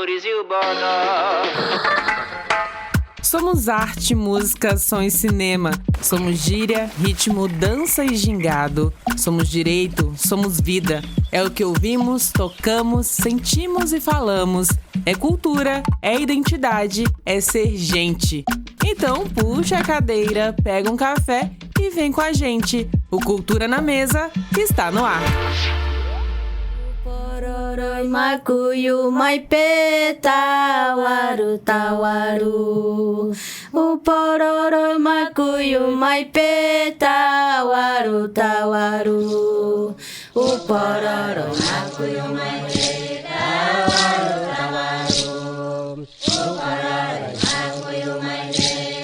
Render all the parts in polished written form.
flores e o bodó. Somos arte, música, som e cinema. Somos gíria, ritmo, dança e gingado. Somos direito, somos vida. É o que ouvimos, tocamos, sentimos e falamos. É cultura, é identidade, é ser gente. Então puxa a cadeira, pega um café e vem com a gente. O Cultura na Mesa está no ar. Pororoi macuyu maipeta waru tawaru. O pororoi macuyu maipeta waru tawaru. O pororoi macuyu maipeta waru tawaru. O pororoi macuyu maipeta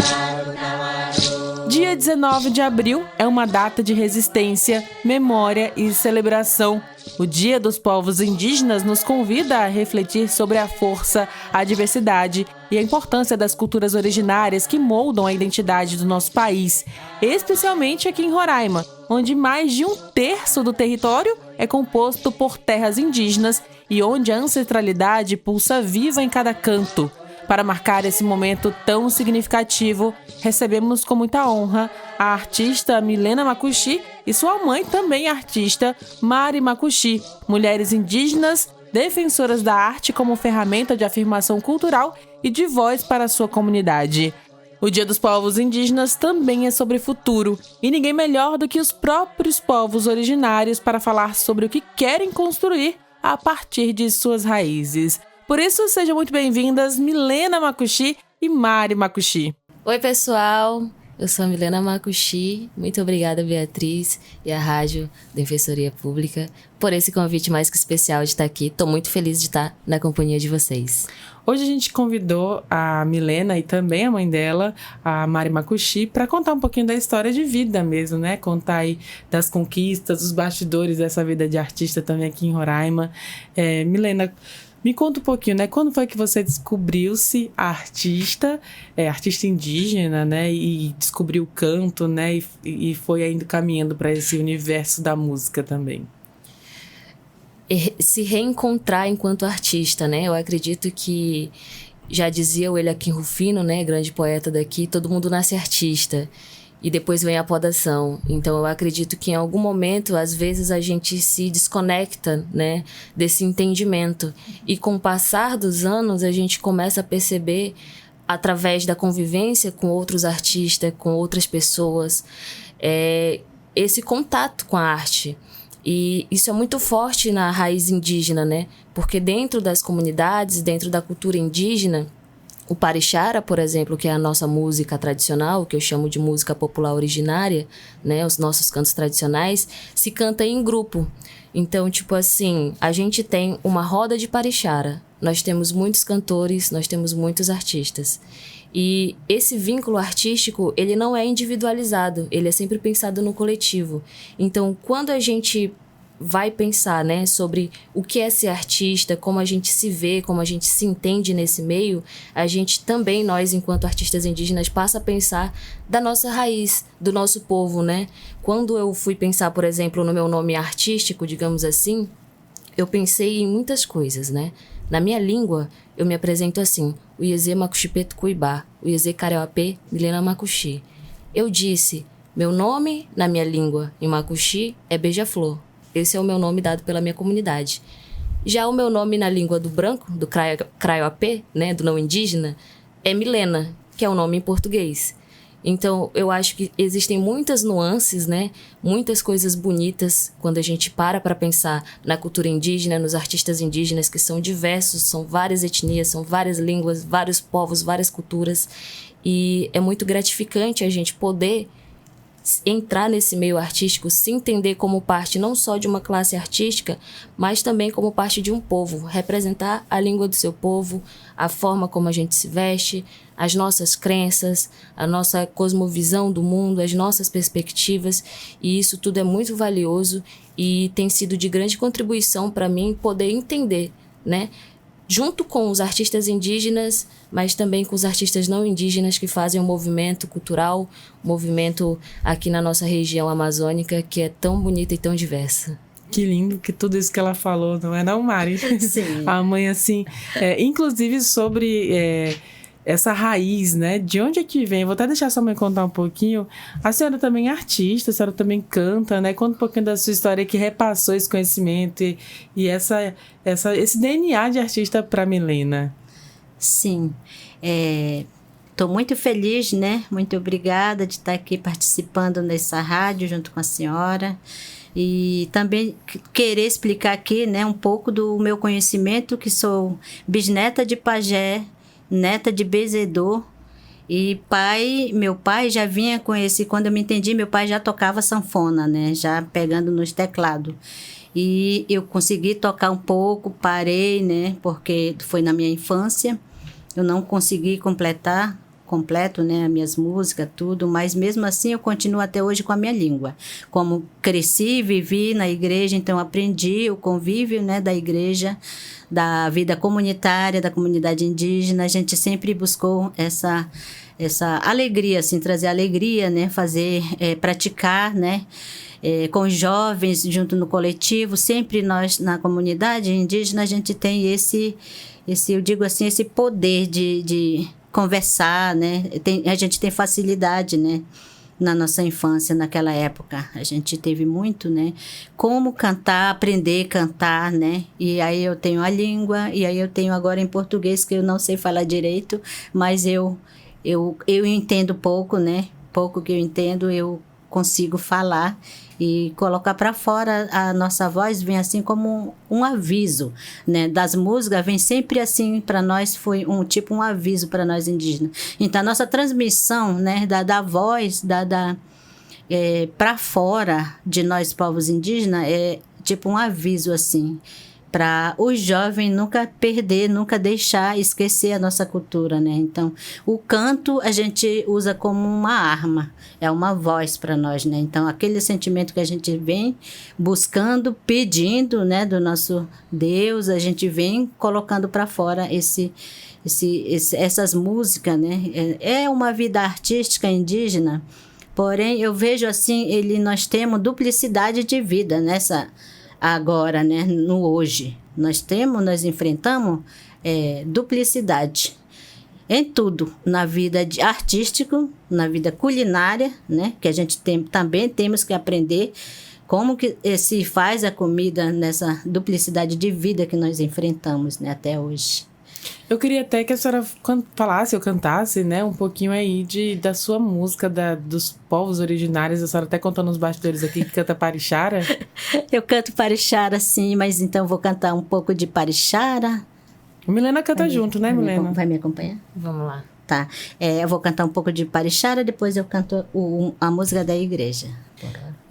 waru tawaru. Dia 19 de abril é uma data de resistência, memória e celebração. O Dia dos Povos Indígenas nos convida a refletir sobre a força, a diversidade e a importância das culturas originárias que moldam a identidade do nosso país, especialmente aqui em Roraima, onde mais de 1/3 do território é composto por terras indígenas e onde a ancestralidade pulsa viva em cada canto. Para marcar esse momento tão significativo, recebemos com muita honra a artista Milena Makushi e sua mãe, também artista, Mari Makushi, mulheres indígenas, defensoras da arte como ferramenta de afirmação cultural e de voz para a sua comunidade. O Dia dos Povos Indígenas também é sobre futuro, e ninguém melhor do que os próprios povos originários para falar sobre o que querem construir a partir de suas raízes. Por isso, sejam muito bem-vindas Milena Makushi e Mari Makushi. Oi, pessoal. Eu sou a Milena Makushi. Muito obrigada, Beatriz e a Rádio Defensoria Pública, por esse convite mais que especial de estar aqui. Estou muito feliz de estar na companhia de vocês. Hoje a gente convidou a Milena e também a mãe dela, a Mari Makushi, para contar um pouquinho da história de vida mesmo, né? Contar aí das conquistas, dos bastidores dessa vida de artista também aqui em Roraima. Milena, me conta um pouquinho, né? Quando foi que você descobriu-se artista indígena, né? E descobriu o canto, né? E foi ainda caminhando para esse universo da música também. Se reencontrar enquanto artista, né? Eu acredito que, já dizia o Eliakim Rufino, né? Grande poeta daqui, todo mundo nasce artista. E depois vem a podação. Então, eu acredito que em algum momento, às vezes, a gente se desconecta, né, desse entendimento. E com o passar dos anos, a gente começa a perceber, através da convivência com outros artistas, com outras pessoas, esse contato com a arte. E isso é muito forte na raiz indígena, né? Porque dentro das comunidades, dentro da cultura indígena, o parixara, por exemplo, que é a nossa música tradicional, que eu chamo de música popular originária, né, os nossos cantos tradicionais, se canta em grupo. Então, tipo assim, a gente tem uma roda de parixara, nós temos muitos cantores, nós temos muitos artistas. E esse vínculo artístico, ele não é individualizado, ele é sempre pensado no coletivo. Então, quando a gente vai pensar, né, sobre o que é ser artista, como a gente se vê, como a gente se entende nesse meio, a gente também, nós, enquanto artistas indígenas, passa a pensar da nossa raiz, do nosso povo, né? Quando eu fui pensar, por exemplo, no meu nome artístico, digamos assim, eu pensei em muitas coisas, né? Na minha língua, eu me apresento assim, Uiezê Makuxipeto Cuibá, Uiezê Careuapê Milena Makushi. Eu disse, meu nome, na minha língua, em Makushi, é Beija-Flor. Esse é o meu nome dado pela minha comunidade. Já o meu nome na língua do branco, do Craiopé, né, do não indígena, é Milena, que é o nome em português. Então, eu acho que existem muitas nuances, né, muitas coisas bonitas quando a gente para pensar na cultura indígena, nos artistas indígenas, que são diversos, são várias etnias, são várias línguas, vários povos, várias culturas. E é muito gratificante a gente poder entrar nesse meio artístico, se entender como parte não só de uma classe artística, mas também como parte de um povo, representar a língua do seu povo, a forma como a gente se veste, as nossas crenças, a nossa cosmovisão do mundo, as nossas perspectivas, e isso tudo é muito valioso e tem sido de grande contribuição para mim poder entender, né? Junto com os artistas indígenas, mas também com os artistas não indígenas que fazem um movimento cultural, um movimento aqui na nossa região amazônica, que é tão bonita e tão diversa. Que lindo que tudo isso que ela falou, não é não, Mari? Sim. A mãe, assim, inclusive sobre essa raiz, né? De onde é que vem? Vou até deixar sua mãe contar um pouquinho. A senhora também é artista, a senhora também canta, né? Conta um pouquinho da sua história que repassou esse conhecimento e esse DNA de artista para Milena. Sim. Estou muito feliz, né? Muito obrigada de estar aqui participando nessa rádio junto com a senhora. E também querer explicar aqui, né, um pouco do meu conhecimento, que sou bisneta de pajé, neta de benzedor. E meu pai já vinha com quando eu me entendi, meu pai já tocava sanfona, né? Já pegando nos teclados. E eu consegui tocar um pouco, parei, né? Porque foi na minha infância. Eu não consegui completo, né, as minhas músicas, tudo, mas mesmo assim eu continuo até hoje com a minha língua. Como cresci, vivi na igreja, então aprendi o convívio, né, da igreja, da vida comunitária, da comunidade indígena. A gente sempre buscou essa alegria, assim, trazer alegria, né, praticar, né, com os jovens, junto no coletivo. Sempre nós, na comunidade indígena, a gente tem eu digo assim, esse poder de conversar, né? A gente tem facilidade, né? Na nossa infância, naquela época. A gente teve muito, né? Como cantar, aprender a cantar, né? E aí eu tenho a língua, e aí eu tenho agora em português, que eu não sei falar direito, mas eu entendo pouco, né? Pouco que eu entendo, eu consigo falar e colocar para fora. A nossa voz vem assim como um aviso, né? Das músicas vem sempre assim, para nós foi um aviso para nós indígenas. Então a nossa transmissão, né, da voz para fora de nós povos indígenas é tipo um aviso assim, para os jovens nunca perder, nunca deixar esquecer a nossa cultura, né? Então, o canto a gente usa como uma arma, é uma voz para nós, né? Então, aquele sentimento que a gente vem buscando, pedindo, né, do nosso Deus, a gente vem colocando para fora essas músicas, né? É uma vida artística indígena, porém, eu vejo assim, nós temos duplicidade de vida agora, né, no hoje. Nós enfrentamos duplicidade em tudo, na vida artística, na vida culinária, né, que a gente também temos que aprender como que se faz a comida nessa duplicidade de vida que nós enfrentamos, né, até hoje. Eu queria até que a senhora falasse ou cantasse, né, um pouquinho aí da sua música, dos povos originários. A senhora até contou nos bastidores aqui que canta Parixara. Eu canto Parixara, sim, mas então vou cantar um pouco de Parixara. Milena canta junto, né, Milena? Vai me acompanhar? Vamos lá. Tá. Eu vou cantar um pouco de Parixara, depois eu canto a música da igreja.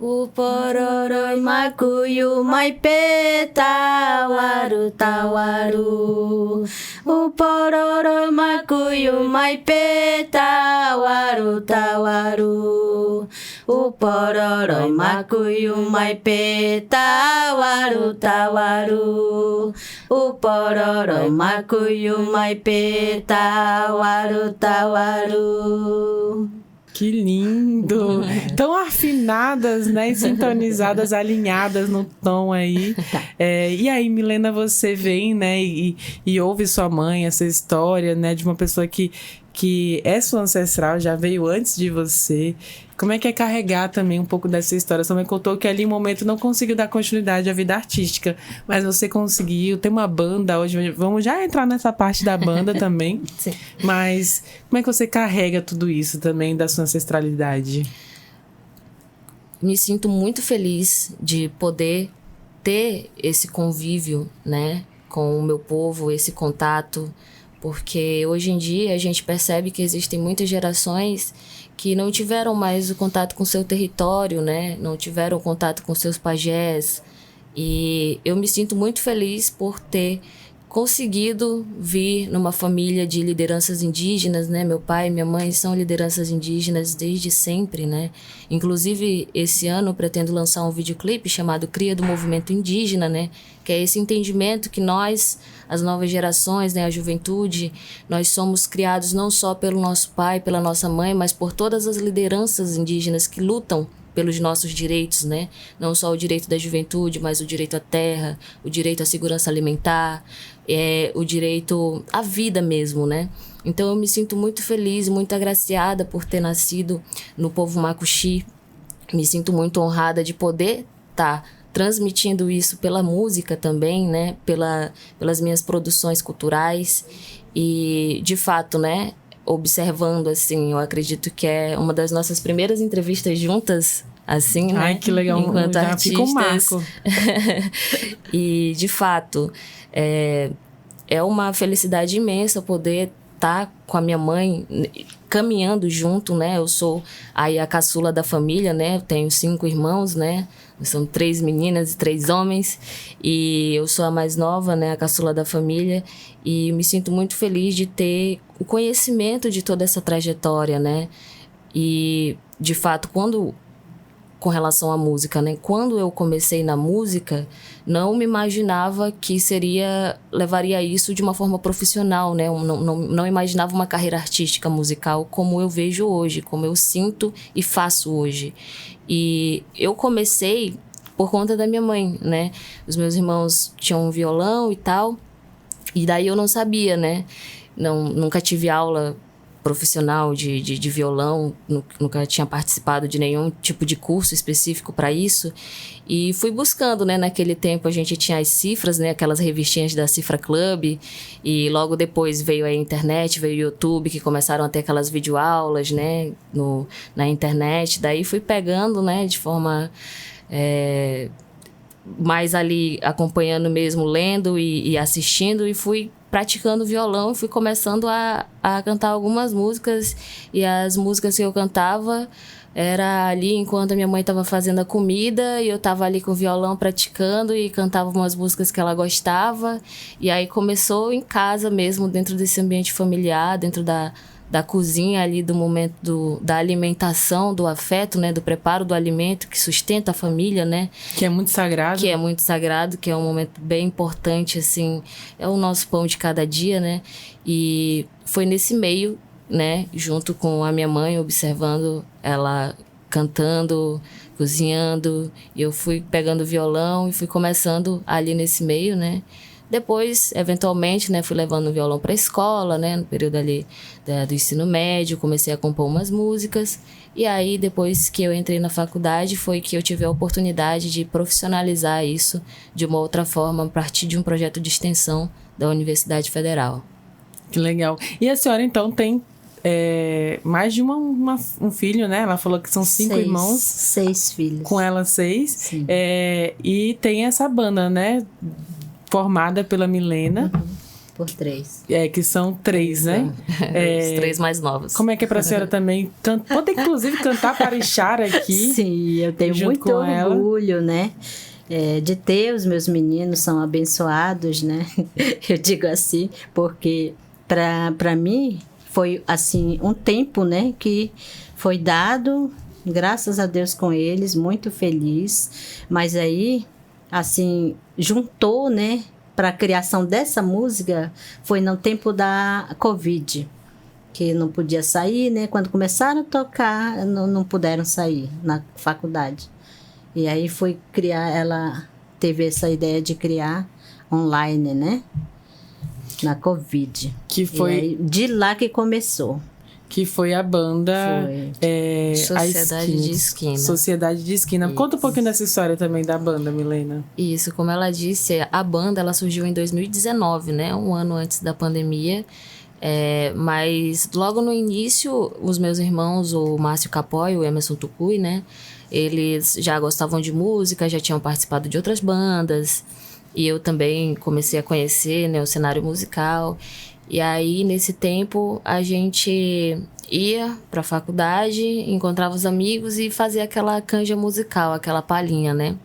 O pororoi macuyu maipe tawaru tawaru. O pororoi macuyu maipe tawaru tawaru. O pororoi macuyu maipe tawaru tawaru. O pororoi macuyu maipe tawaru tawaru. Que lindo! Tão afinadas, né? E sintonizadas, alinhadas no tom aí. E aí, Milena, você vem, né? E ouve sua mãe, essa história, né? De uma pessoa que é sua ancestral, já veio antes de você. Como é que é carregar também um pouco dessa história? Você também contou que ali em um momento não conseguiu dar continuidade à vida artística, mas você conseguiu, tem uma banda hoje, vamos já entrar nessa parte da banda também. Sim. Mas como é que você carrega tudo isso também da sua ancestralidade? Me sinto muito feliz de poder ter esse convívio, né, com o meu povo, esse contato, porque hoje em dia a gente percebe que existem muitas gerações que não tiveram mais o contato com seu território, né? Não tiveram contato com seus pajés. E eu me sinto muito feliz por ter conseguido vir numa família de lideranças indígenas, né? Meu pai e minha mãe são lideranças indígenas desde sempre, né? Inclusive, esse ano eu pretendo lançar um videoclipe chamado Cria do Movimento Indígena, né? Que é esse entendimento que nós, as novas gerações, né, a juventude, nós somos criados não só pelo nosso pai, pela nossa mãe, mas por todas as lideranças indígenas que lutam pelos nossos direitos, né? Não só o direito da juventude, mas o direito à terra, o direito à segurança alimentar, o direito à vida mesmo, né? Então eu me sinto muito feliz, muito agraciada por ter nascido no povo Macuxi. Me sinto muito honrada de poder estar transmitindo isso pela música também, né? Pelas minhas produções culturais. E, de fato, né? Observando, assim, eu acredito que é uma das nossas primeiras entrevistas juntas, assim, né? Ai, que legal. Enquanto Já artistas. fica um marco. E, de fato, é uma felicidade imensa poder estar com a minha mãe caminhando junto, né? Eu sou aí a caçula da família, né? Eu tenho 5 irmãos, né? São 3 meninas e 3 homens. E eu sou a mais nova, né? A caçula da família. E me sinto muito feliz de ter o conhecimento de toda essa trajetória, né? E, de fato, com relação à música, né? Quando eu comecei na música, não me imaginava que levaria isso de uma forma profissional, né? Não imaginava uma carreira artística musical como eu vejo hoje, como eu sinto e faço hoje. E eu comecei por conta da minha mãe, né? Os meus irmãos tinham um violão e tal, e daí eu não sabia, né? Nunca tive aula profissional de violão, nunca tinha participado de nenhum tipo de curso específico para isso, e fui buscando, né? Naquele tempo a gente tinha as cifras, né? Aquelas revistinhas da Cifra Club, e logo depois veio a internet, veio o YouTube, que começaram a ter aquelas videoaulas, né? Na internet, daí fui pegando, né? De forma mais ali acompanhando mesmo, lendo e assistindo, e fui praticando violão e fui começando a cantar algumas músicas, e as músicas que eu cantava era ali enquanto a minha mãe estava fazendo a comida, e eu estava ali com o violão praticando e cantava umas músicas que ela gostava, e aí começou em casa mesmo, dentro desse ambiente familiar, dentro da cozinha ali, do momento da alimentação, do afeto, né? Do preparo do alimento que sustenta a família, né? Que é muito sagrado. Que é muito sagrado, que é um momento bem importante, assim, é o nosso pão de cada dia, né? E foi nesse meio, né? Junto com a minha mãe, observando ela cantando, cozinhando, e eu fui pegando o violão e fui começando ali nesse meio, né? Depois, eventualmente, né, fui levando o violão para a escola, né, no período ali do ensino médio, comecei a compor umas músicas, e aí depois que eu entrei na faculdade foi que eu tive a oportunidade de profissionalizar isso de uma outra forma, a partir de um projeto de extensão da Universidade Federal. Que legal. E a senhora, então, tem mais de um filho, né? Ela falou que são 5 irmãos. 6 filhos. Com ela 6. Sim. E tem essa banda, né? Formada pela Milena. Por 3. Que são 3, né? Os 3 mais novos. Como é que é pra senhora também poder, inclusive, cantar Parixara aqui? Sim, eu tenho muito orgulho, né? De ter os meus meninos, são abençoados, né? Eu digo assim, porque para mim foi assim um tempo, né? Que foi dado, graças a Deus com eles, muito feliz. Mas aí, assim, juntou, né? Para a criação dessa música foi no tempo da Covid, que não podia sair, né? Quando começaram a tocar, não puderam sair na faculdade. E aí foi criar, ela teve essa ideia de criar online, né? Na Covid. Que foi... E aí, de lá que começou. Que foi a banda... Sociedade de Esquina. Sociedade de Esquina. Isso. Conta um pouquinho dessa história também da banda, Milena. Isso, como ela disse, a banda ela surgiu em 2019, né? Um ano antes da pandemia. Mas logo no início, os meus irmãos, o Márcio Capó e o Emerson Tucuy, né? Eles já gostavam de música, já tinham participado de outras bandas. E eu também comecei a conhecer, né, o cenário musical. E aí, nesse tempo, a gente ia para a faculdade, encontrava os amigos e fazia aquela canja musical, aquela palhinha, né?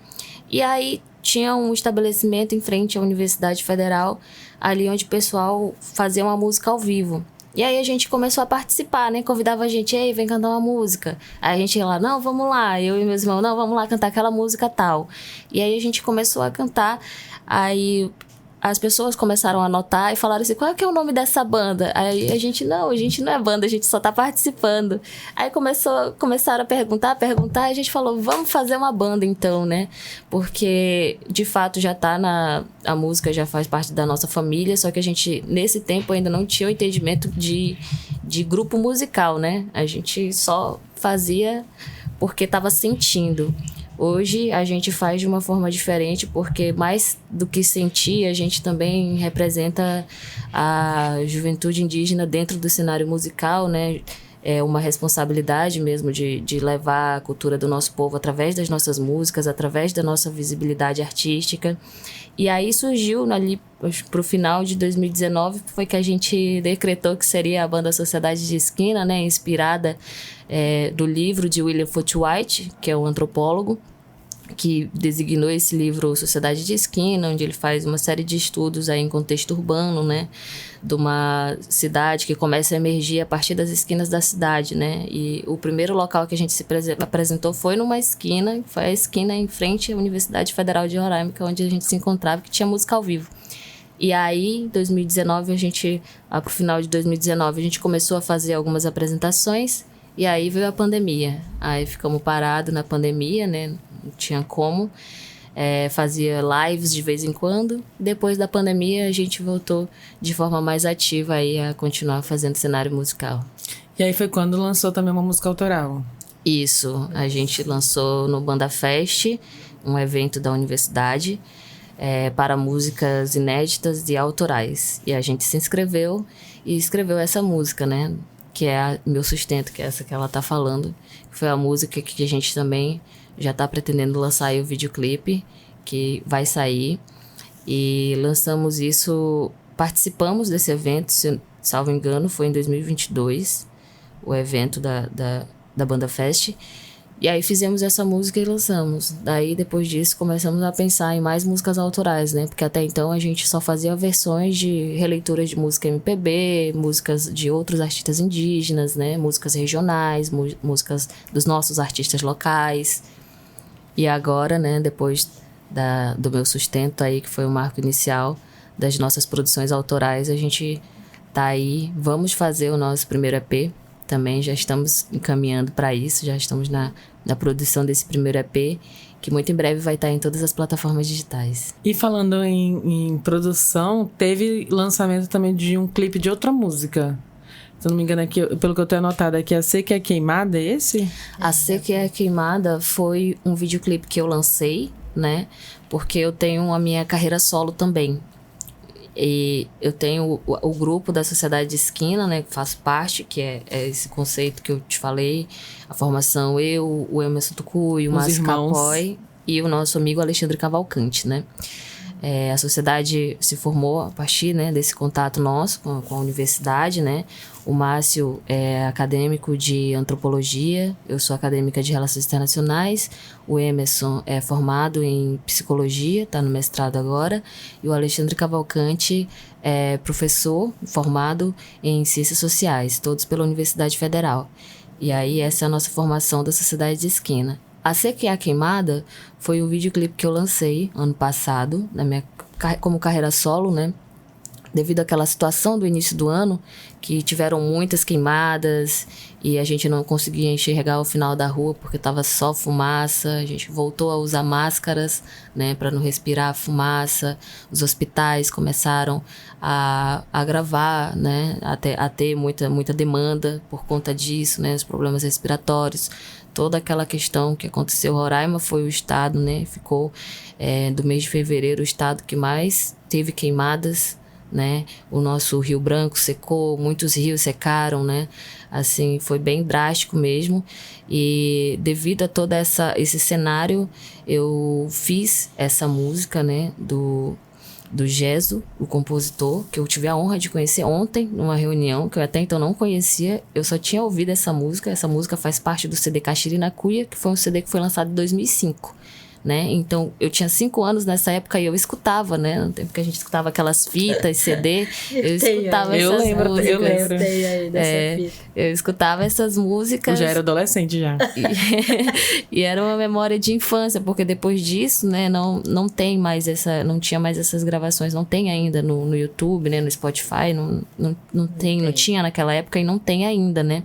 E aí, tinha um estabelecimento em frente à Universidade Federal, ali onde o pessoal fazia uma música ao vivo. E aí, a gente começou a participar, né? Convidava a gente, ei, vem cantar uma música. Aí a gente ia lá, não, vamos lá. Eu e meus irmãos, não, vamos lá cantar aquela música tal. E aí, a gente começou a cantar. Aí... as pessoas começaram a anotar e falaram assim, qual é que é o nome dessa banda? Aí a gente não é banda, a gente só tá participando. Aí começaram a perguntar, e a gente falou, vamos fazer uma banda então, né? Porque, de fato, a música já faz parte da nossa família, só que a gente, nesse tempo, ainda não tinha o entendimento de grupo musical, né? A gente só fazia porque estava sentindo. Hoje a gente faz de uma forma diferente, porque mais do que sentir, a gente também representa a juventude indígena dentro do cenário musical, né? É uma responsabilidade mesmo de levar a cultura do nosso povo através das nossas músicas, através da nossa visibilidade artística. E aí surgiu ali pro final de 2019, foi que a gente decretou que seria a banda Sociedade de Esquina, né? Inspirada do livro de William Foote White, que é um antropólogo, que designou esse livro Sociedade de Esquina, onde ele faz uma série de estudos aí em contexto urbano, né? De uma cidade que começa a emergir a partir das esquinas da cidade, né? E o primeiro local que a gente se apresentou foi numa esquina, foi a esquina em frente à Universidade Federal de Roraima, que é onde a gente se encontrava, que tinha música ao vivo. E aí, em 2019, pro final de 2019, a gente começou a fazer algumas apresentações, e aí veio a pandemia. Aí ficamos parados na pandemia, né? Não tinha como. Fazia lives de vez em quando. Depois da pandemia, a gente voltou de forma mais ativa aí a continuar fazendo cenário musical. E aí foi quando lançou também uma música autoral. Isso. A gente lançou no Banda Fest, um evento da universidade, para músicas inéditas e autorais. E a gente se inscreveu e escreveu essa música, né? Que é Meu Sustento, que é essa que ela tá falando. Foi a música que a gente também já tá pretendendo lançar aí o videoclipe, que vai sair. E lançamos isso, participamos desse evento, se salvo engano, foi em 2022, o evento da Banda Fest. E aí fizemos essa música e lançamos. Daí, depois disso, começamos a pensar em mais músicas autorais, né? Porque até então a gente só fazia versões de releituras de música MPB, músicas de outros artistas indígenas, né? Músicas regionais, músicas dos nossos artistas locais. E agora, né, depois do Meu Sustento aí, que foi o marco inicial das nossas produções autorais, a gente tá aí, vamos fazer o nosso primeiro EP. Também já estamos encaminhando para isso, já estamos na produção desse primeiro EP, que muito em breve vai estar em todas as plataformas digitais. E falando em produção, teve lançamento também de um clipe de outra música. Se eu não me engano, aqui, pelo que eu tenho anotado aqui, A Seca é Queimada, é esse? A Seca é Queimada foi um videoclipe que eu lancei, né? Porque eu tenho a minha carreira solo também. E eu tenho o grupo da Sociedade de Esquina, né, que faço parte, que é esse conceito que eu te falei, a formação, o Emerson Tucuy, o Márcio Capoy e o nosso amigo Alexandre Cavalcante, né. A sociedade se formou a partir, né, desse contato nosso com a universidade, né. O Márcio é acadêmico de antropologia, eu sou acadêmica de relações internacionais, o Emerson é formado em psicologia, está no mestrado agora, e o Alexandre Cavalcante é professor formado em ciências sociais, todos pela Universidade Federal. E aí essa é a nossa formação da Sociedade de Esquina. A Seca é a Queimada foi um videoclipe que eu lancei ano passado, como carreira solo, né? Devido àquela situação do início do ano, que tiveram muitas queimadas e a gente não conseguia enxergar o final da rua porque estava só fumaça. A gente voltou a usar máscaras, né, para não respirar a fumaça. Os hospitais começaram a agravar, né, a ter muita demanda por conta disso, né, os problemas respiratórios. Toda aquela questão que aconteceu em Roraima foi o estado, né, ficou do mês de fevereiro o estado que mais teve queimadas, né? O nosso Rio Branco secou, muitos rios secaram, né? Assim, foi bem drástico mesmo. E devido a todo esse cenário, eu fiz essa música, né? Do Gesso, o compositor, que eu tive a honra de conhecer ontem, numa reunião, que eu até então não conhecia. Eu só tinha ouvido essa música. Essa música faz parte do CD Caxiri na Cuia, que foi um CD que foi lançado em 2005. né? Então, eu tinha 5 anos nessa época e eu escutava, né? No tempo que a gente escutava aquelas fitas, CD, eu escutava essas músicas. Eu lembro. Aí dessa fita. Eu escutava essas músicas. Eu já era adolescente já. E era uma memória de infância, porque depois disso, né, não tinha mais essas gravações, não tem ainda no YouTube, né, no Spotify, não tinha naquela época e não tem ainda, né?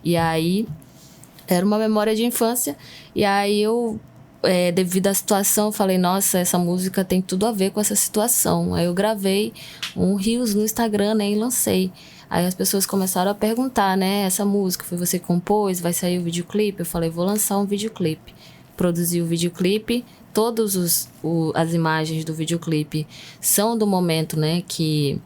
E aí, era uma memória de infância, e aí eu, devido à situação, eu falei, nossa, essa música tem tudo a ver com essa situação. Aí eu gravei um Reels no Instagram, né, e lancei. Aí as pessoas começaram a perguntar, né, essa música, foi você que compôs, vai sair o videoclipe? Eu falei, vou lançar um videoclipe. Produzi o videoclipe, todas as imagens do videoclipe são do momento, né, que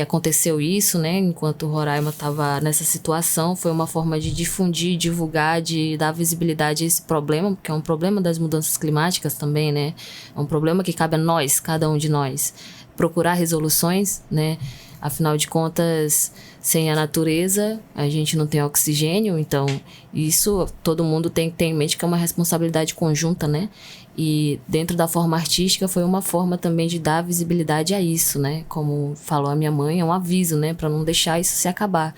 aconteceu isso, né, enquanto Roraima estava nessa situação. Foi uma forma de difundir, divulgar, de dar visibilidade a esse problema, porque é um problema das mudanças climáticas também, né, é um problema que cabe a nós, cada um de nós, procurar resoluções, né. Afinal de contas, sem a natureza, a gente não tem oxigênio, então isso todo mundo tem que ter em mente que é uma responsabilidade conjunta, né? E dentro da forma artística foi uma forma também de dar visibilidade a isso, né? Como falou a minha mãe, é um aviso, né? Para não deixar isso se acabar.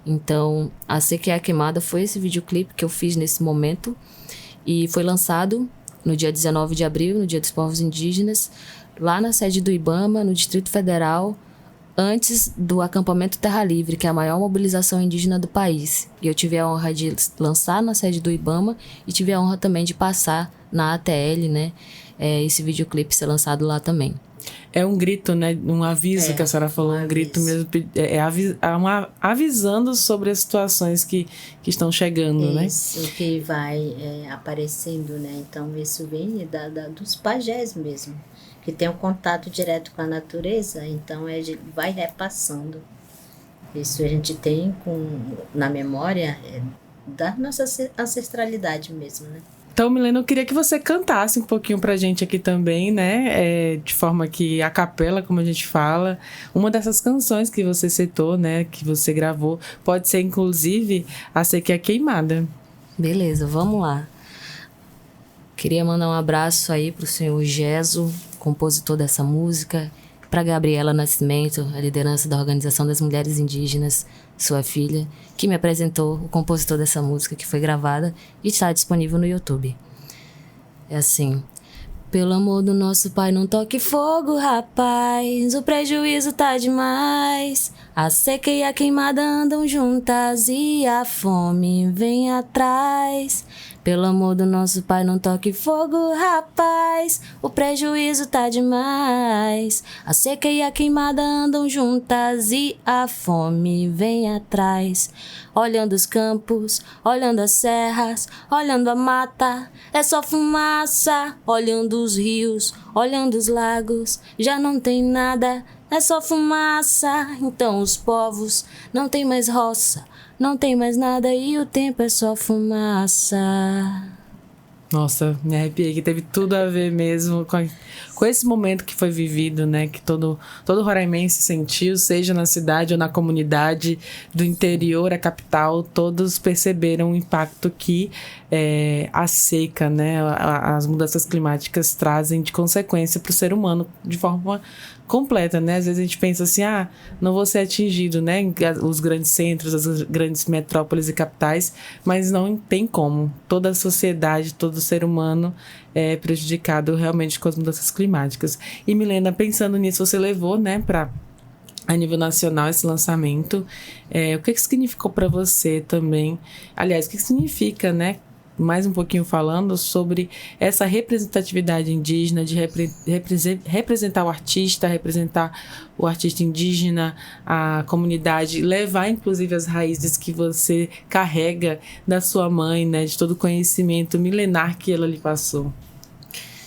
Então, A Seca e a Queimada foi esse videoclipe que eu fiz nesse momento e foi lançado no dia 19 de abril, no Dia dos Povos Indígenas, lá na sede do IBAMA, no Distrito Federal, antes do acampamento Terra Livre, que é a maior mobilização indígena do país. E eu tive a honra de lançar na sede do IBAMA e tive a honra também de passar na ATL, né? Esse videoclipe ser lançado lá também. É um grito, né? Um aviso que a senhora falou, um grito mesmo. Avisando sobre as situações que estão chegando, né? Isso, que vai aparecendo, né? Então, isso vem dos pajés mesmo, que tem um contato direto com a natureza, então vai repassando. Isso a gente tem na memória da nossa ancestralidade mesmo, né? Então, Milena, eu queria que você cantasse um pouquinho pra gente aqui também, né? De forma que a capela, como a gente fala, uma dessas canções que você citou, né? Que você gravou, pode ser, inclusive, A Seca e a Queimada. Beleza, vamos lá. Queria mandar um abraço aí pro senhor Geso, compositor dessa música, para Gabriela Nascimento, a liderança da Organização das Mulheres Indígenas, sua filha, que me apresentou o compositor dessa música, que foi gravada e está disponível no YouTube. É assim: pelo amor do nosso pai, não toque fogo, rapaz, o prejuízo tá demais. A seca e a queimada andam juntas e a fome vem atrás. Pelo amor do nosso pai, não toque fogo, rapaz, o prejuízo tá demais. A seca e a queimada andam juntas e a fome vem atrás. Olhando os campos, olhando as serras, olhando a mata, é só fumaça. Olhando os rios, olhando os lagos, já não tem nada, é só fumaça. Então os povos não tem mais roça, não tem mais nada e o tempo é só fumaça. Nossa, me arrepiei, que teve tudo a ver mesmo com esse momento que foi vivido, né? Que todo roraimense sentiu, seja na cidade ou na comunidade, do interior à capital, todos perceberam o impacto que a seca, né? As mudanças climáticas trazem de consequência para o ser humano de forma completa, né? Às vezes a gente pensa assim, não vou ser atingido, né? Os grandes centros, as grandes metrópoles e capitais, mas não tem como. Toda a sociedade, todo ser humano é prejudicado realmente com as mudanças climáticas. E Milena, pensando nisso, você levou, né, para a nível nacional esse lançamento. O que significou para você também? Aliás, o que significa, né? Mais um pouquinho falando sobre essa representatividade indígena, de representar o artista indígena, a comunidade, levar inclusive as raízes que você carrega da sua mãe, né, de todo o conhecimento milenar que ela lhe passou.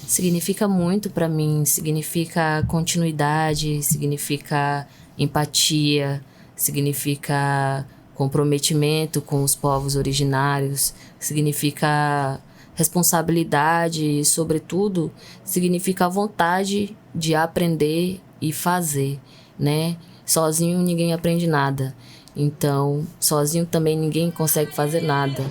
Significa muito para mim, significa continuidade, significa empatia, significa comprometimento com os povos originários, significa responsabilidade e, sobretudo, significa a vontade de aprender e fazer, né? Sozinho ninguém aprende nada, então sozinho também ninguém consegue fazer nada.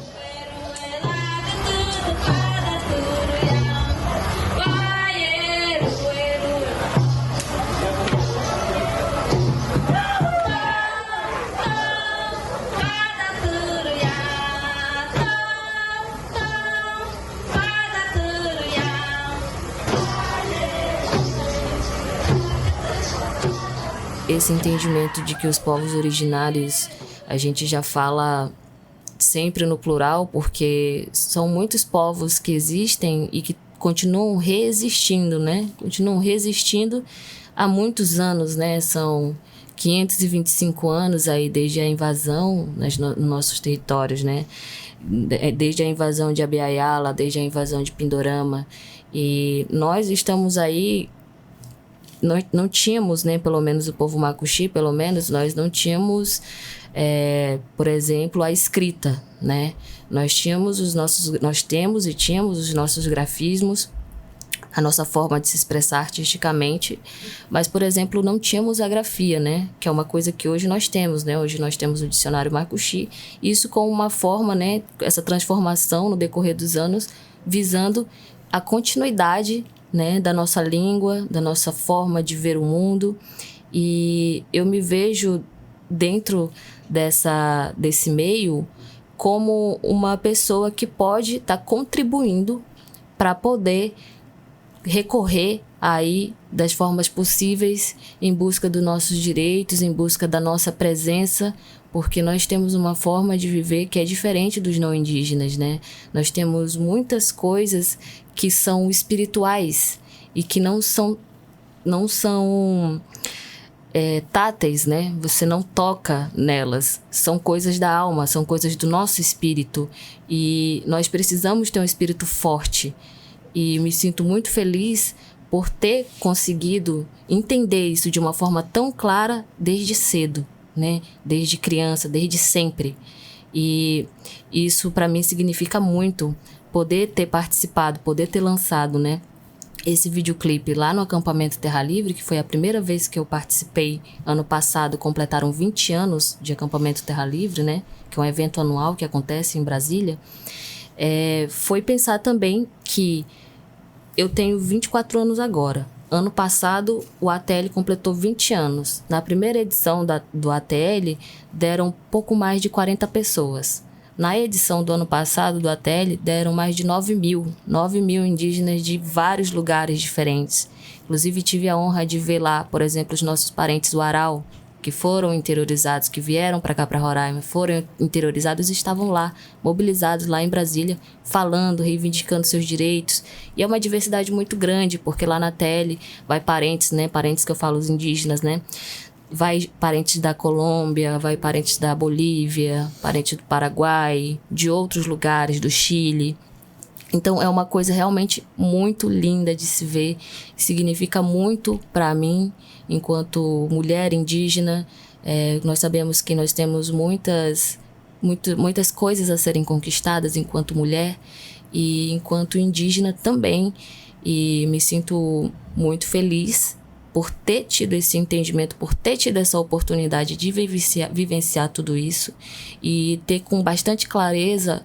esse entendimento de que os povos originários, a gente já fala sempre no plural, porque são muitos povos que existem e que continuam resistindo, né? Continuam resistindo há muitos anos, né? São 525 anos aí desde a invasão nos nossos territórios, né? Desde a invasão de Abya-Yala, desde a invasão de Pindorama. E nós estamos aí, nós não tínhamos, né? Pelo menos o povo Macuxi, pelo menos, nós não tínhamos, por exemplo, a escrita, né? Nós temos e tínhamos os nossos grafismos, a nossa forma de se expressar artisticamente, mas, por exemplo, não tínhamos a grafia, né? Que é uma coisa que hoje nós temos, né? Hoje nós temos o dicionário Macuxi, isso com uma forma, né? Essa transformação no decorrer dos anos, visando a continuidade, né? Da nossa língua, da nossa forma de ver o mundo. E eu me vejo dentro desse meio como uma pessoa que pode estar contribuindo para poder recorrer aí das formas possíveis em busca dos nossos direitos, em busca da nossa presença, porque nós temos uma forma de viver que é diferente dos não indígenas, né? Nós temos muitas coisas que são espirituais e que não são táteis, né? Você não toca nelas. São coisas da alma, são coisas do nosso espírito. E nós precisamos ter um espírito forte. E me sinto muito feliz por ter conseguido entender isso de uma forma tão clara desde cedo, né? Desde criança, desde sempre. E isso para mim significa muito, poder ter participado, poder ter lançado, né? Esse videoclipe lá no acampamento Terra Livre, que foi a primeira vez que eu participei. Ano passado completaram 20 anos de acampamento Terra Livre, né? Que é um evento anual que acontece em Brasília. Foi pensar também que eu tenho 24 anos agora. Ano passado, o ATL completou 20 anos. Na primeira edição do ATL, deram pouco mais de 40 pessoas. Na edição do ano passado, do ATL, deram mais de 9 mil indígenas de vários lugares diferentes. Inclusive, tive a honra de ver lá, por exemplo, os nossos parentes Uarau, que foram interiorizados, que vieram para cá, para Roraima, foram interiorizados e estavam lá, mobilizados lá em Brasília, falando, reivindicando seus direitos. E é uma diversidade muito grande, porque lá na ATL vai parentes, né? Parentes que eu falo, os indígenas, né? Vai parentes da Colômbia, vai parentes da Bolívia, parentes do Paraguai, de outros lugares, do Chile. Então, é uma coisa realmente muito linda de se ver. Significa muito para mim, enquanto mulher indígena. Nós sabemos que nós temos muitas coisas a serem conquistadas enquanto mulher e enquanto indígena também. E me sinto muito feliz por ter tido esse entendimento, por ter tido essa oportunidade de vivenciar tudo isso e ter com bastante clareza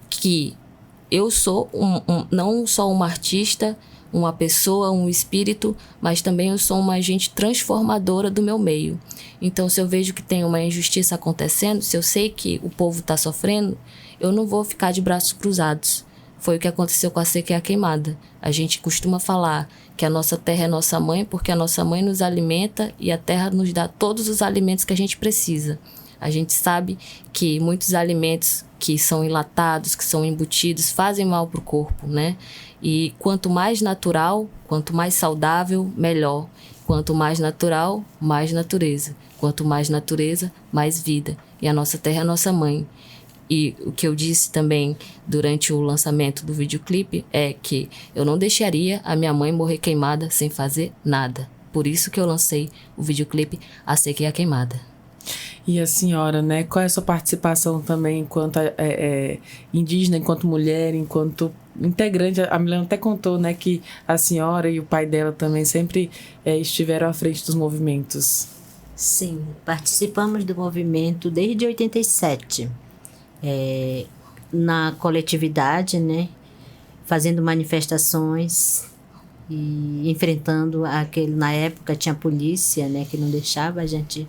que eu sou não só uma artista, uma pessoa, um espírito, mas também eu sou uma agente transformadora do meu meio. Então, se eu vejo que tem uma injustiça acontecendo, se eu sei que o povo está sofrendo, eu não vou ficar de braços cruzados. Foi o que aconteceu com a seca e a queimada. A gente costuma falar que a nossa terra é nossa mãe, porque a nossa mãe nos alimenta e a terra nos dá todos os alimentos que a gente precisa. A gente sabe que muitos alimentos que são enlatados, que são embutidos, fazem mal para o corpo, né? E quanto mais natural, quanto mais saudável, melhor. Quanto mais natural, mais natureza. Quanto mais natureza, mais vida. E a nossa terra é a nossa mãe. E o que eu disse também durante o lançamento do videoclipe é que eu não deixaria a minha mãe morrer queimada sem fazer nada. Por isso que eu lancei o videoclipe A Seca e a Queimada. E a senhora, né? Qual é a sua participação também enquanto indígena, enquanto mulher, enquanto integrante? A Milena até contou, né, que a senhora e o pai dela também sempre estiveram à frente dos movimentos. Sim, participamos do movimento desde 87. Na coletividade, né? Fazendo manifestações e enfrentando na época tinha polícia, né? Que não deixava a gente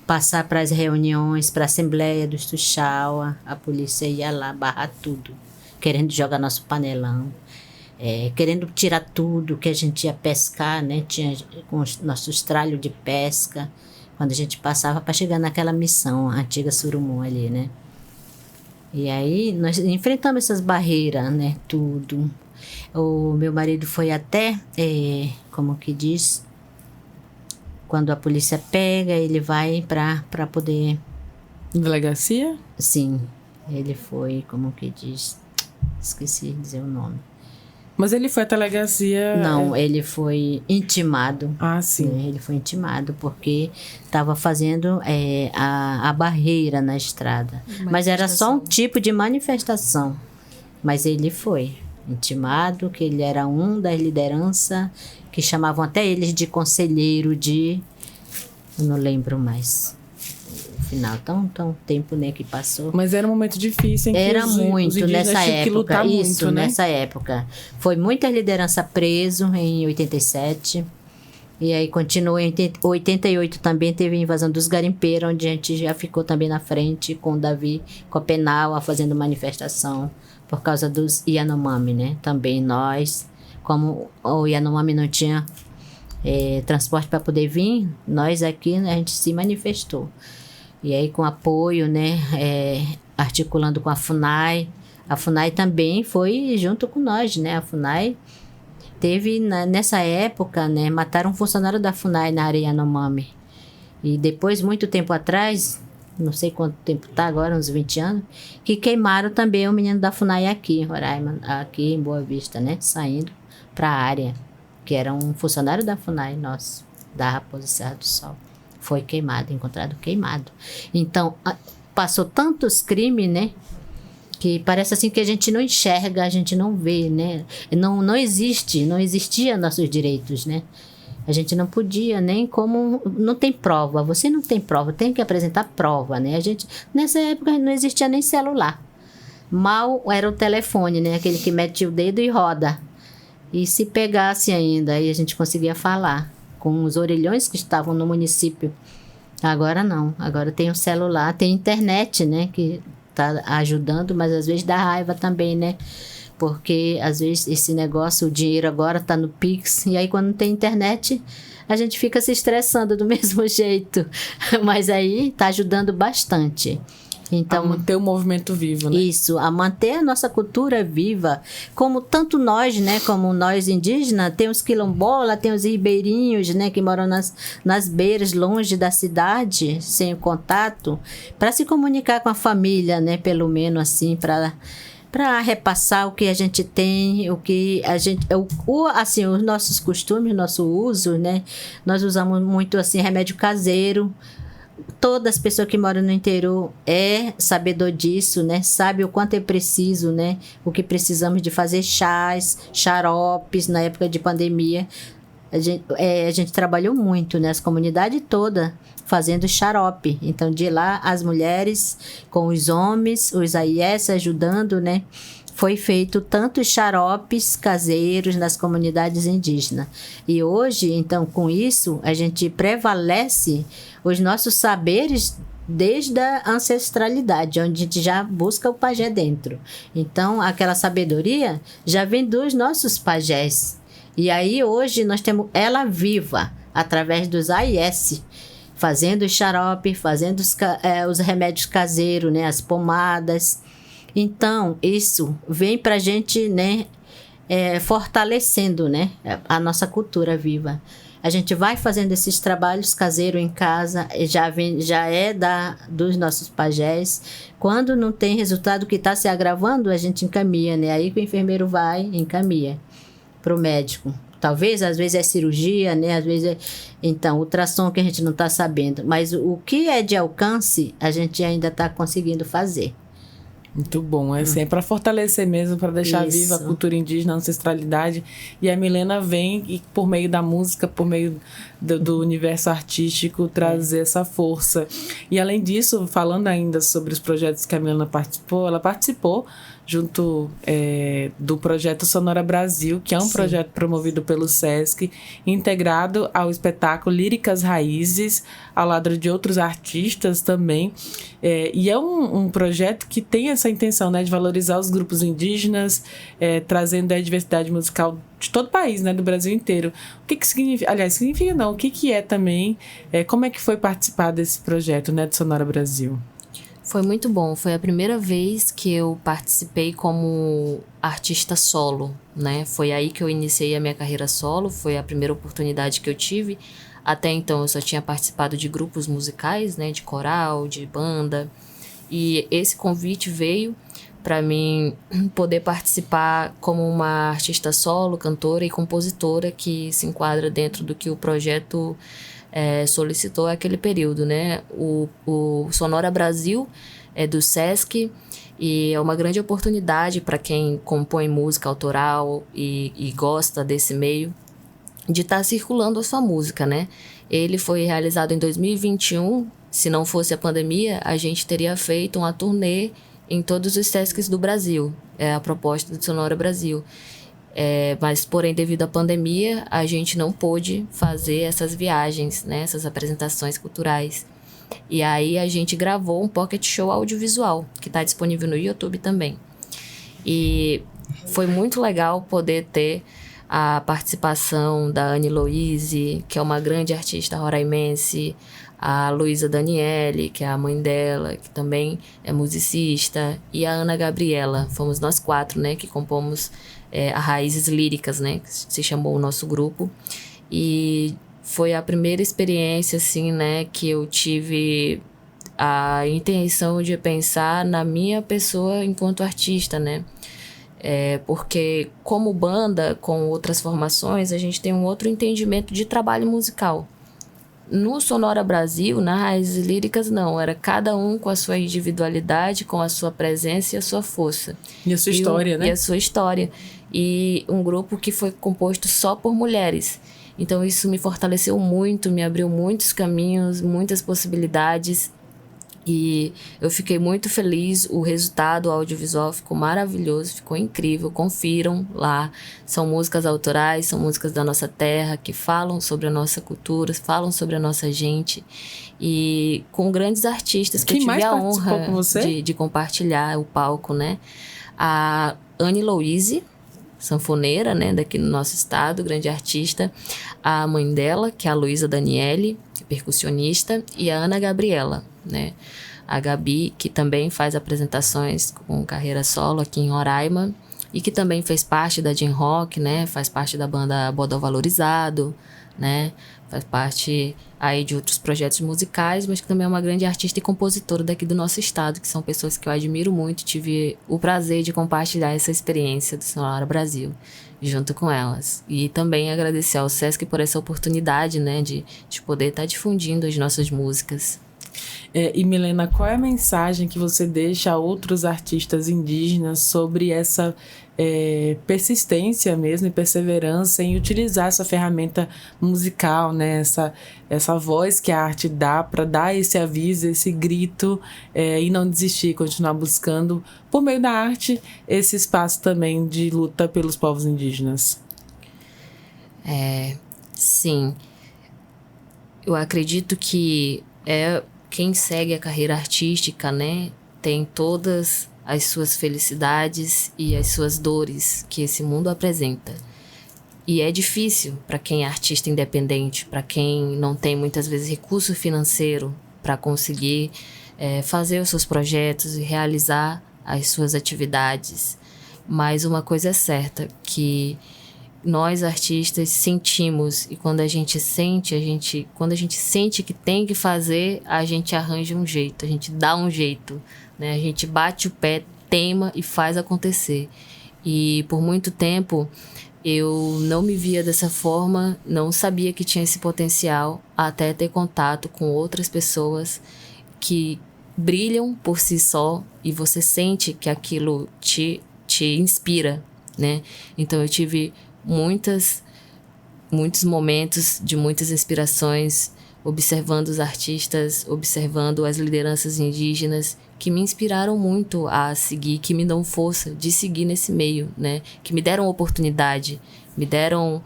passar para as reuniões, para a Assembleia dos Tuxaua. A polícia ia lá barrar tudo, querendo jogar nosso panelão. querendo tirar tudo que a gente ia pescar, né? Tinha com os nossos tralhos de pesca, quando a gente passava para chegar naquela missão, a antiga Surumum ali, né? E aí nós enfrentamos essas barreiras, né? Tudo. O meu marido foi até, como que diz, quando a polícia pega, ele vai para poder... Delegacia? Sim, ele foi, como que diz, esqueci de dizer o nome. Mas ele foi à delegacia... Não, ele foi intimado. Ah, sim. Ele foi intimado porque estava fazendo a barreira na estrada. Mas era só um tipo de manifestação. Mas ele foi intimado, que ele era um da liderança, que chamavam até eles de conselheiro de... Eu não lembro mais. Final, tão tempo, né, que passou. Mas era um momento difícil em que era os muito indígenas nessa tinham que época. lutar Isso, muito, né? nessa época. Foi muita liderança preso em 87. E aí continuou em 88 também teve a invasão dos garimpeiros, onde a gente já ficou também na frente com o Davi Copenaua fazendo manifestação por causa dos Yanomami, né? Também nós, como o Yanomami não tinha transporte para poder vir, nós aqui, né, a gente se manifestou. E aí com apoio, né, articulando com a FUNAI. A FUNAI também foi junto com nós, né? A FUNAI teve, nessa época, né, mataram um funcionário da FUNAI na área Yanomami. E depois, muito tempo atrás, não sei quanto tempo tá agora, uns 20 anos, que queimaram também o menino da FUNAI aqui em Roraima, aqui em Boa Vista, né? Saindo para a área, que era um funcionário da FUNAI nosso, da Raposa Serra do Sol. Foi queimado, encontrado queimado. Então, passou tantos crimes, né? Que parece assim que a gente não enxerga, a gente não vê, né? Não existia nossos direitos, né? A gente não podia nem como... Não tem prova, você não tem prova, tem que apresentar prova, né? Nessa época não existia nem celular. Mal era o telefone, né? Aquele que mete o dedo e roda. E se pegasse ainda, aí a gente conseguia falar com os orelhões que estavam no município. Agora não, agora tem o celular, tem internet, né, que tá ajudando, mas às vezes dá raiva também, né, porque às vezes esse negócio, o dinheiro agora tá no Pix, e aí quando não tem internet, a gente fica se estressando do mesmo jeito, mas aí tá ajudando bastante. Então, a manter o movimento vivo, né? Isso, a manter a nossa cultura viva, como tanto nós, né, como nós indígenas, tem os quilombolas, tem os ribeirinhos, né, que moram nas beiras, longe da cidade, sem o contato, para se comunicar com a família, né, pelo menos assim, para repassar o que a gente tem, o que a gente, assim, os nossos costumes, nosso uso, né, nós usamos muito assim remédio caseiro. Todas as pessoas que moram no interior sabedor disso, né? Sabe o quanto é preciso, né? O que precisamos de fazer chás, xaropes na época de pandemia. A gente trabalhou muito, né? As comunidades todas fazendo xarope. Então, de lá, as mulheres com os homens, os AIS ajudando, né? Foi feito tantos xaropes caseiros nas comunidades indígenas. E hoje, então, com isso, a gente prevalece os nossos saberes desde a ancestralidade, onde a gente já busca o pajé dentro. Então, aquela sabedoria já vem dos nossos pajés. E aí, hoje, nós temos ela viva, através dos AIS, fazendo o xarope, fazendo os remédios caseiros, né, as pomadas. Então, isso vem para a gente, né, fortalecendo, né, a nossa cultura viva. A gente vai fazendo esses trabalhos caseiros em casa, já é dos nossos pajés. Quando não tem resultado que está se agravando, a gente encaminha, né? Aí que o enfermeiro vai e encaminha para o médico. Talvez, às vezes é cirurgia, né? Às vezes então, ultrassom que a gente não está sabendo. Mas o que é de alcance, a gente ainda está conseguindo fazer. Muito bom, assim, é para fortalecer mesmo, para deixar Isso. viva a cultura indígena, a ancestralidade. E a Milena vem e, por meio da música, por meio do universo artístico, trazer essa força. E além disso, falando ainda sobre os projetos que a Milena participou, ela participou junto do projeto Sonora Brasil, que é um projeto promovido pelo SESC, integrado ao espetáculo Líricas Raízes, ao lado de outros artistas também. E é um projeto que tem essa intenção, né, de valorizar os grupos indígenas, trazendo a diversidade musical de todo o país, né, do Brasil inteiro. O que significa? Aliás, significa não. O que é também? Como é que foi participar desse projeto, né, de Sonora Brasil? Foi muito bom. Foi a primeira vez que eu participei como artista solo, né? Foi aí que eu iniciei a minha carreira solo. Foi a primeira oportunidade que eu tive. Até então eu só tinha participado de grupos musicais, né? De coral, de banda. E esse convite veio para mim poder participar como uma artista solo, cantora e compositora que se enquadra dentro do que o projeto solicitou aquele período, né? O Sonora Brasil é do SESC e é uma grande oportunidade para quem compõe música autoral e gosta desse meio de estar circulando a sua música, né? Ele foi realizado em 2021. Se não fosse a pandemia, a gente teria feito uma turnê em todos os SESCs do Brasil. É a proposta do Sonora Brasil. Mas, porém, devido à pandemia, a gente não pôde fazer essas viagens, né, essas apresentações culturais. E aí a gente gravou um pocket show audiovisual, que está disponível no YouTube também. E foi muito legal poder ter a participação da Anne Louise, que é uma grande artista roraimense, a Luísa Daniele, que é a mãe dela, que também é musicista, e a Ana Gabriela. Fomos nós 4, né, que compomos a Raízes Líricas, né, que se chamou o nosso grupo. E foi a primeira experiência, assim, né, que eu tive a intenção de pensar na minha pessoa enquanto artista, né. Porque como banda, com outras formações, a gente tem um outro entendimento de trabalho musical. No Sonora Brasil, na Raízes Líricas, não. Era cada um com a sua individualidade, com a sua presença e a sua força. E a sua história, né? E a sua história. E um grupo que foi composto só por mulheres. Então isso me fortaleceu muito, me abriu muitos caminhos, muitas possibilidades. E eu fiquei muito feliz. O resultado audiovisual ficou maravilhoso, ficou incrível. Confiram lá. São músicas autorais, são músicas da nossa terra, que falam sobre a nossa cultura, falam sobre a nossa gente. E com grandes artistas que eu tive a honra de compartilhar o palco, né? A Anne Louise, sanfoneira, né, daqui no nosso estado, grande artista. A mãe dela, que é a Luísa Daniele, percussionista, e a Ana Gabriela, né? A Gabi, que também faz apresentações com carreira solo aqui em Roraima e que também fez parte da Jam Rock, né? Faz parte da banda Bodó Valorizado, né? Faz parte aí de outros projetos musicais, mas que também é uma grande artista e compositora daqui do nosso estado, que são pessoas que eu admiro muito. Tive o prazer de compartilhar essa experiência do Sonora Brasil junto com elas. E também agradecer ao SESC por essa oportunidade, né, de poder estar difundindo as nossas músicas. E Milena, qual é a mensagem que você deixa a outros artistas indígenas sobre essa persistência mesmo e perseverança em utilizar essa ferramenta musical, né? Essa voz que a arte dá para dar esse aviso, esse grito, e não desistir, continuar buscando, por meio da arte, esse espaço também de luta pelos povos indígenas? Sim. Eu acredito que quem segue a carreira artística, né, tem todas as suas felicidades e as suas dores que esse mundo apresenta. E é difícil para quem é artista independente, para quem não tem muitas vezes recurso financeiro para conseguir fazer os seus projetos e realizar as suas atividades. Mas uma coisa é certa, que nós artistas sentimos, e quando a gente sente, quando a gente sente que tem que fazer, a gente arranja um jeito, a gente dá um jeito, né? A gente bate o pé, teima e faz acontecer. E por muito tempo eu não me via dessa forma, não sabia que tinha esse potencial, até ter contato com outras pessoas que brilham por si só e você sente que aquilo te inspira, né? Então eu tive muitos momentos de muitas inspirações, observando os artistas, observando as lideranças indígenas que me inspiraram muito a seguir, que me dão força de seguir nesse meio, né? Que me deram oportunidade, me deram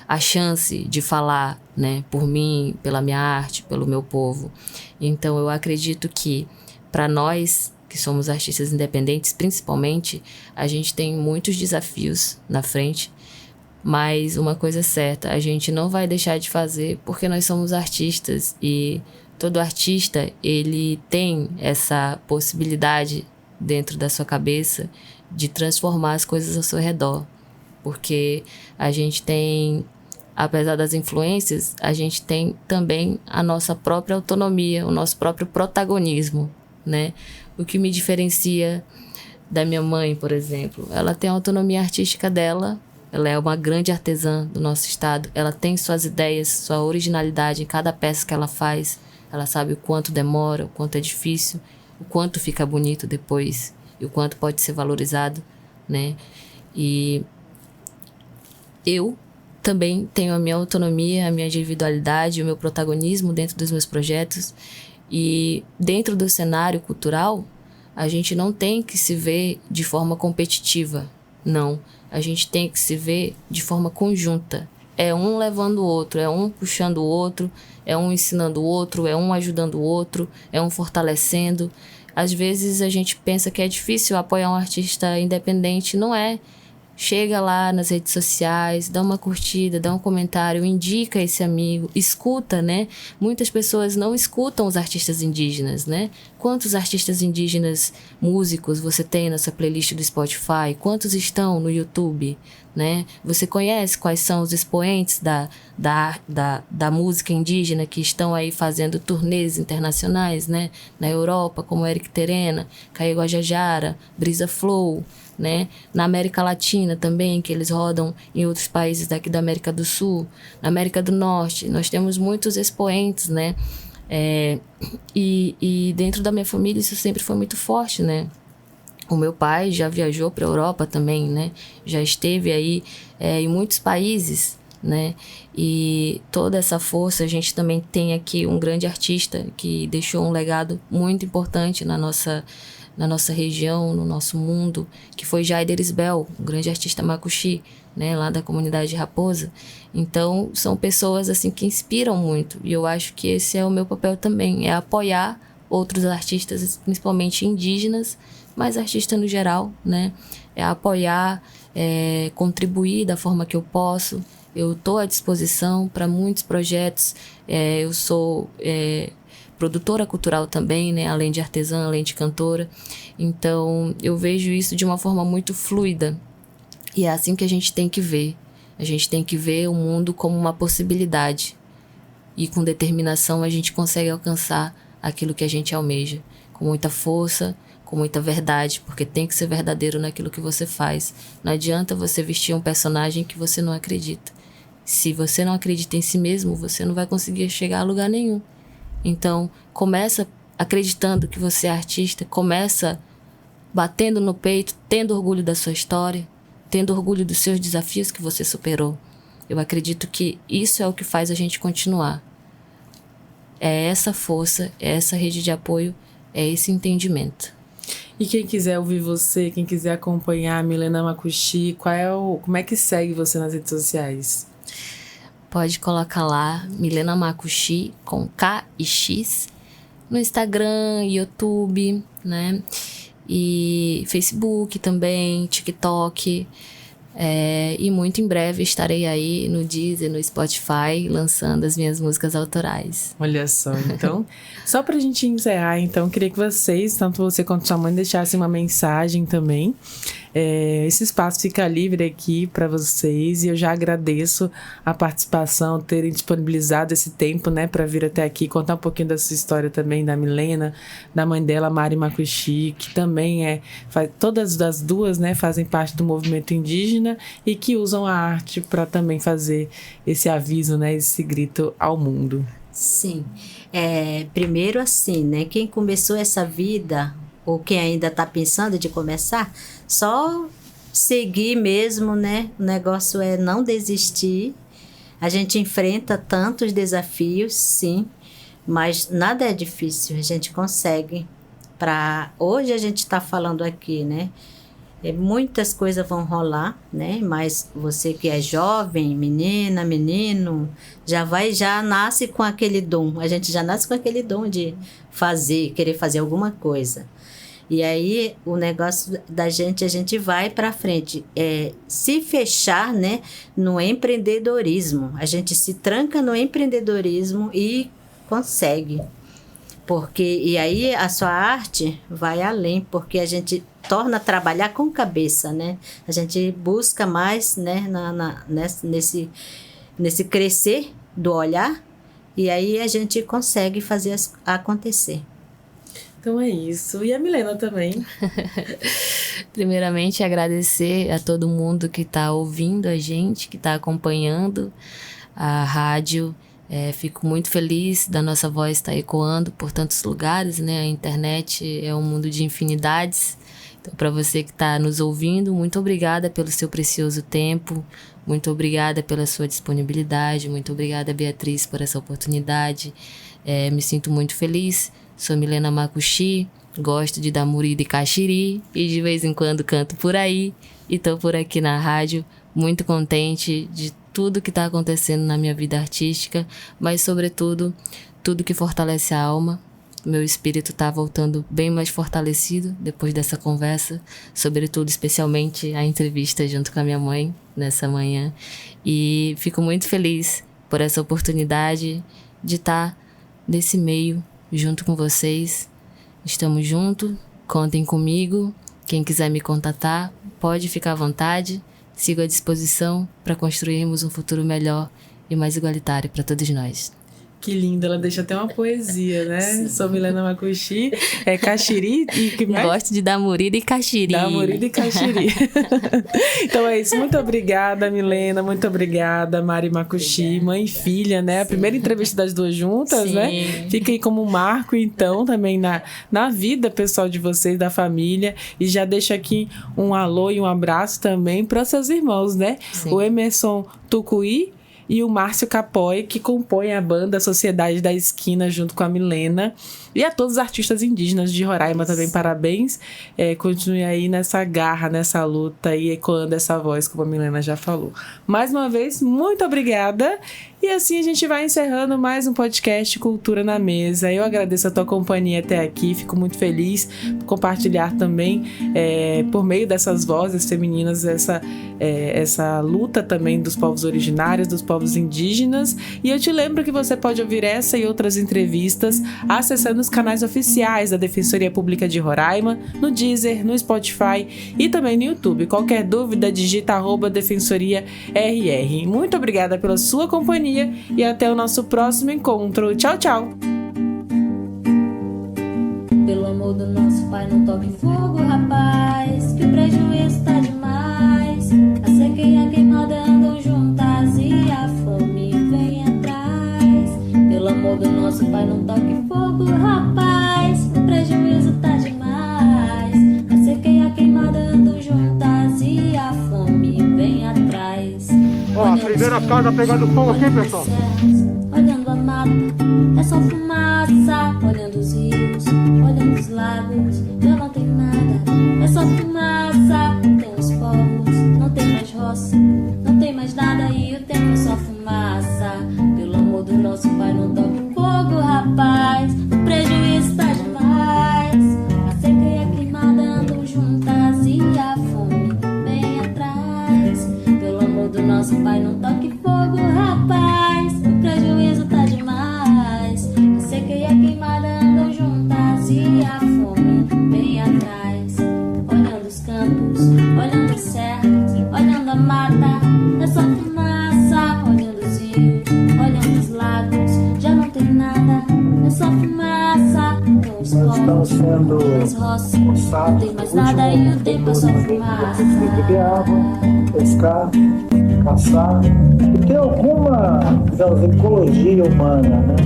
a chance de falar, né? Por mim, pela minha arte, pelo meu povo. Então, eu acredito que, para nós que somos artistas independentes, principalmente, a gente tem muitos desafios na frente, mas uma coisa é certa, a gente não vai deixar de fazer porque nós somos artistas e todo artista, ele tem essa possibilidade dentro da sua cabeça de transformar as coisas ao seu redor. Porque a gente tem, apesar das influências, a gente tem também a nossa própria autonomia, o nosso próprio protagonismo, né? O que me diferencia da minha mãe, por exemplo, ela tem a autonomia artística dela, ela é uma grande artesã do nosso estado, ela tem suas ideias, sua originalidade em cada peça que ela faz, ela sabe o quanto demora, o quanto é difícil, o quanto fica bonito depois e o quanto pode ser valorizado, né? E eu também tenho a minha autonomia, a minha individualidade, o meu protagonismo dentro dos meus projetos. E dentro do cenário cultural, a gente não tem que se ver de forma competitiva, não. A gente tem que se ver de forma conjunta. É um levando o outro, é um puxando o outro, é um ensinando o outro, é um ajudando o outro, é um fortalecendo. Às vezes a gente pensa que é difícil apoiar um artista independente, não é. Chega lá nas redes sociais, dá uma curtida, dá um comentário, indica esse amigo, escuta, né? Muitas pessoas não escutam os artistas indígenas, né? Quantos artistas indígenas músicos você tem na sua playlist do Spotify? Quantos estão no YouTube, né? Você conhece quais são os expoentes da música indígena que estão aí fazendo turnês internacionais, né? Na Europa, como Eric Terena, Caê Guajajara, Brisa Flow, né? Na América Latina também, que eles rodam em outros países daqui da América do Sul, na América do Norte, nós temos muitos expoentes, né? E dentro da minha família isso sempre foi muito forte, né? O meu pai já viajou para a Europa também, né? Já esteve aí em muitos países, né? E toda essa força, a gente também tem aqui um grande artista que deixou um legado muito importante na nossa região, no nosso mundo, que foi Jaider Isbel, um grande artista macuxi, né, lá da comunidade de Raposa. Então, são pessoas assim que inspiram muito, e eu acho que esse é o meu papel também, é apoiar outros artistas, principalmente indígenas, mas artistas no geral, né, é apoiar, contribuir da forma que eu posso. Eu estou à disposição para muitos projetos, eu sou produtora cultural também, né? Além de artesã, além de cantora. Então, eu vejo isso de uma forma muito fluida. E é assim que a gente tem que ver. A gente tem que ver o mundo como uma possibilidade. E com determinação a gente consegue alcançar aquilo que a gente almeja. Com muita força, com muita verdade, porque tem que ser verdadeiro naquilo que você faz. Não adianta você vestir um personagem que você não acredita. Se você não acredita em si mesmo, você não vai conseguir chegar a lugar nenhum. Então, começa acreditando que você é artista, começa batendo no peito, tendo orgulho da sua história, tendo orgulho dos seus desafios que você superou. Eu acredito que isso é o que faz a gente continuar. É essa força, é essa rede de apoio, é esse entendimento. E quem quiser ouvir você, quem quiser acompanhar a Milena Macuxi, como é que segue você nas redes sociais? Pode colocar lá, Milena Macuxi, com K e X, no Instagram, YouTube, né? E Facebook também, TikTok. E muito em breve estarei aí no Deezer, no Spotify, lançando as minhas músicas autorais. Olha só, então, só pra gente encerrar, então, queria que vocês, tanto você quanto sua mãe, deixassem uma mensagem também. Esse espaço fica livre aqui para vocês e eu já agradeço a participação, terem disponibilizado esse tempo, né, para vir até aqui contar um pouquinho da sua história também, da Milena, da mãe dela, Mari Macuxi, que também todas as duas, né, fazem parte do movimento indígena e que usam a arte para também fazer esse aviso, né, esse grito ao mundo. Sim, primeiro assim, né, quem começou essa vida, ou quem ainda está pensando de começar, só seguir mesmo, né? O negócio é não desistir. A gente enfrenta tantos desafios, sim, mas nada é difícil, a gente consegue. Hoje a gente está falando aqui, né? Muitas coisas vão rolar, né? Mas você que é jovem, menina, menino, já nasce com aquele dom. A gente já nasce com aquele dom de querer fazer alguma coisa. E aí o negócio da gente, a gente vai para frente. Se fechar, né, no empreendedorismo. A gente se tranca no empreendedorismo e consegue. E aí a sua arte vai além, porque a gente torna trabalhar com cabeça, né? A gente busca mais, né, nesse crescer do olhar, e aí a gente consegue fazer acontecer. Então é isso. E a Milena também. Primeiramente, agradecer a todo mundo que está ouvindo a gente, que está acompanhando a rádio. Fico muito feliz da nossa voz estar ecoando por tantos lugares, né? A internet é um mundo de infinidades. Então, para você que está nos ouvindo, muito obrigada pelo seu precioso tempo, muito obrigada pela sua disponibilidade, muito obrigada, Beatriz, por essa oportunidade. Me sinto muito feliz. Sou Milena Makushi, gosto de dar murida e caxiri e de vez em quando canto por aí. E estou por aqui na rádio, muito contente de tudo que está acontecendo na minha vida artística, mas sobretudo, tudo que fortalece a alma. Meu espírito está voltando bem mais fortalecido depois dessa conversa, sobretudo, especialmente, a entrevista junto com a minha mãe nessa manhã. E fico muito feliz por essa oportunidade de estar nesse meio junto com vocês. Estamos juntos, contem comigo. Quem quiser me contatar, pode ficar à vontade. Sigo à disposição para construirmos um futuro melhor e mais igualitário para todos nós. Que lindo, ela deixa até uma poesia, né? Sim. Sou Milena Makushi, caxiri e que mais? Gosto de dar murida e caxiri. Dar murida e caxiri. Então é isso, muito obrigada, Milena, muito obrigada, Mari Makushi, mãe e filha, né? A primeira entrevista das duas juntas, sim, né? Fica aí como um marco, então, também na vida pessoal de vocês, da família. E já deixo aqui um alô e um abraço também para seus irmãos, né? Sim. O Emerson Tucuí e o Márcio Capoy, que compõem a banda Sociedade da Esquina junto com a Milena. E a todos os artistas indígenas de Roraima também, parabéns. Continue aí nessa garra, nessa luta e ecoando essa voz, como a Milena já falou. Mais uma vez, muito obrigada. E assim a gente vai encerrando mais um podcast Cultura na Mesa. Eu agradeço a tua companhia até aqui, fico muito feliz por compartilhar também, por meio dessas vozes femininas, essa luta também dos povos originários, dos povos indígenas. E eu te lembro que você pode ouvir essa e outras entrevistas acessando os canais oficiais da Defensoria Pública de Roraima, no Deezer, no Spotify e também no YouTube. Qualquer dúvida, digita @DefensoriaRR. Muito obrigada pela sua companhia e até o nosso próximo encontro. Tchau, tchau! Pelo amor do nosso pai, não toque fogo, rapaz, que o prejuízo tá demais. A seca e a queimada andam juntas e a fome vem atrás. Pelo amor do nosso pai, não toque fogo, rapaz, o prejuízo tá demais. A seca e a queimada andam juntas e a fome vem atrás. Ó, a primeira casa pegando fogo aqui, pessoal. Olhando a mata, é só fumaça. Olhando os rios, olhando os lagos, já não tem nada, é só fumaça. Não tem os povos, não tem mais roça, não tem mais nada e o tempo é só fumaça. Pelo amor do nosso pai, não toque fogo, rapaz, o prejuízo tá demais. A seca e a queimada andam juntas e a fome vem atrás. Pelo amor do nosso pai, não toque fogo, rapaz, o prejuízo tá demais. A seca e a queimada andam juntas e a fome vem atrás. Olhando os campos, olhando a serra, olhando a mata, é só fumaça. Olhando os rios, olhando os lagos, já não tem nada, é só fumaça. Tem os povos, tem as roças, não tem mais nada e o tempo é só fumaça. Beber água, pescar, caçar e ter alguma, digamos, ecologia humana, né?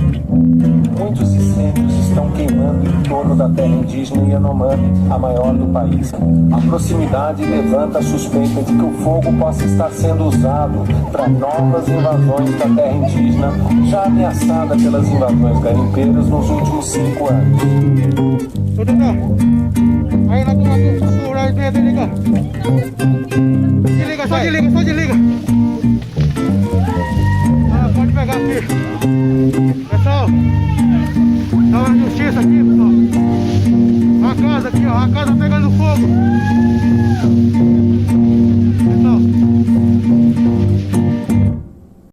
Muitos incêndios estão queimando em torno da terra indígena Yanomami, a maior do país. A proximidade levanta a suspeita de que o fogo possa estar sendo usado para novas invasões da terra indígena, já ameaçada pelas invasões garimpeiras nos últimos 5 anos. desliga. Ah, pode pegar aqui. Pessoal, tá uma justiça aqui, pessoal. A casa aqui, ó, a casa pegando fogo.